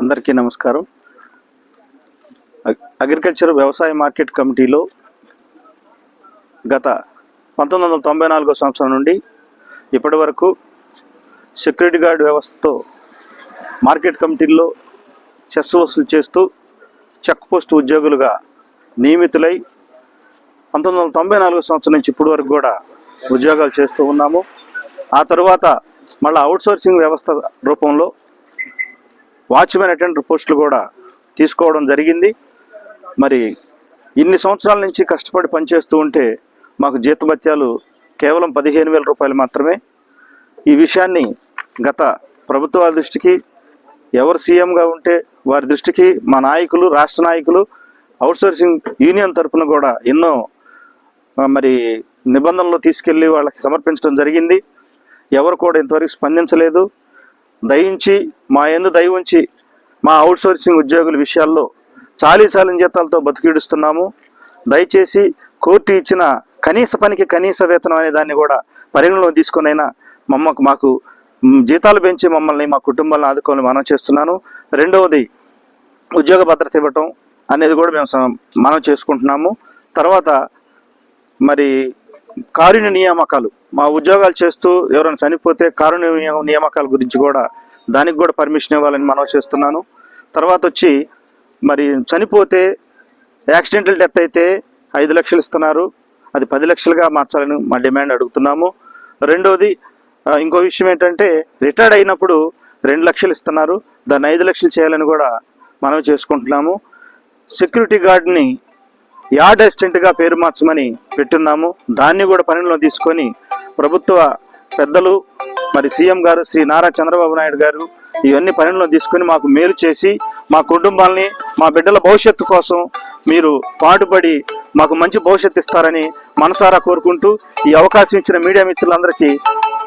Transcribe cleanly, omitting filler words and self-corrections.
అందరికీ నమస్కారం. అగ్రికల్చర్ వ్యవసాయ మార్కెట్ కమిటీలో గత 1994 సంవత్సరం నుండి ఇప్పటి వరకు సెక్యూరిటీ గార్డ్ వ్యవస్థతో మార్కెట్ కమిటీల్లో చెస్ వసూలు చేస్తూ చెక్ పోస్ట్ ఉద్యోగులుగా నియమితులై 1994 సంవత్సరం నుంచి ఇప్పటి వరకు కూడా ఉద్యోగాలు చేస్తూ ఉన్నాము. ఆ తర్వాత మళ్ళీ అవుట్సోర్సింగ్ వ్యవస్థ రూపంలో వాచ్మెన్ అటెండర్ పోస్టులు కూడా తీసుకోవడం జరిగింది. మరి ఇన్ని సంవత్సరాల నుంచి కష్టపడి పనిచేస్తూ ఉంటే మాకు జీతభత్యాలు కేవలం 15,000 రూపాయలు మాత్రమే. ఈ విషయాన్ని గత ప్రభుత్వాల దృష్టికి, ఎవరు సీఎంగా ఉంటే వారి దృష్టికి మా నాయకులు, రాష్ట్ర నాయకులు, అవుట్సోర్సింగ్ యూనియన్ తరఫున కూడా ఎన్నో నిబంధనలు తీసుకెళ్ళి వాళ్ళకి సమర్పించడం జరిగింది. ఎవరు కూడా ఇంతవరకు స్పందించలేదు. దయించి మా యందు దయ ఉంచి మా అవుట్సోర్సింగ్ ఉద్యోగుల విషయాల్లో చాలీచాలని జీతాలతో బతికిడుస్తున్నాము. దయచేసి కోర్టు ఇచ్చిన కనీస పనికి కనీస వేతనం అనే దాన్ని కూడా పరిగణలో తీసుకునైనా మాకు జీతాలు పెంచి మమ్మల్ని, మా కుటుంబాలను ఆదుకోవాలని మనం చేస్తున్నాను. రెండవది, ఉద్యోగ భద్రత ఇవ్వటం అనేది కూడా మేము మనం చేసుకుంటున్నాము. తర్వాత కారుణ్య నియామకాలు, మా ఉద్యోగాలు చేస్తూ ఎవరైనా చనిపోతే కారుణ్య నియామకాల గురించి కూడా దానికి కూడా పర్మిషన్ ఇవ్వాలని మనం చేస్తున్నాను. తర్వాత వచ్చి చనిపోతే యాక్సిడెంటల్ డెత్ అయితే 5 లక్షలు ఇస్తున్నారు, అది 10 లక్షలుగా మార్చాలని మా డిమాండ్ అడుగుతున్నాము. రెండవది, ఇంకో విషయం ఏంటంటే రిటైర్డ్ అయినప్పుడు 2 లక్షలు ఇస్తున్నారు, దాన్ని 5 లక్షలు చేయాలని కూడా మనం చేసుకుంటున్నాము. సెక్యూరిటీ గార్డ్ని యార్డ్ అసిస్టెంట్గా పేరు మార్చమని పెట్టున్నాము. దాన్ని కూడా పరిగణలో తీసుకొని ప్రభుత్వ పెద్దలు, సీఎం గారు శ్రీ నారా చంద్రబాబు నాయుడు గారు ఇవన్నీ పరిగణలో తీసుకొని మాకు మేలు చేసి మా కుటుంబాలని, మా బిడ్డల భవిష్యత్తు కోసం మీరు పాటుపడి మాకు మంచి భవిష్యత్తు ఇస్తారని మనసారా కోరుకుంటూ ఈ అవకాశం ఇచ్చిన మీడియా మిత్రులందరికీ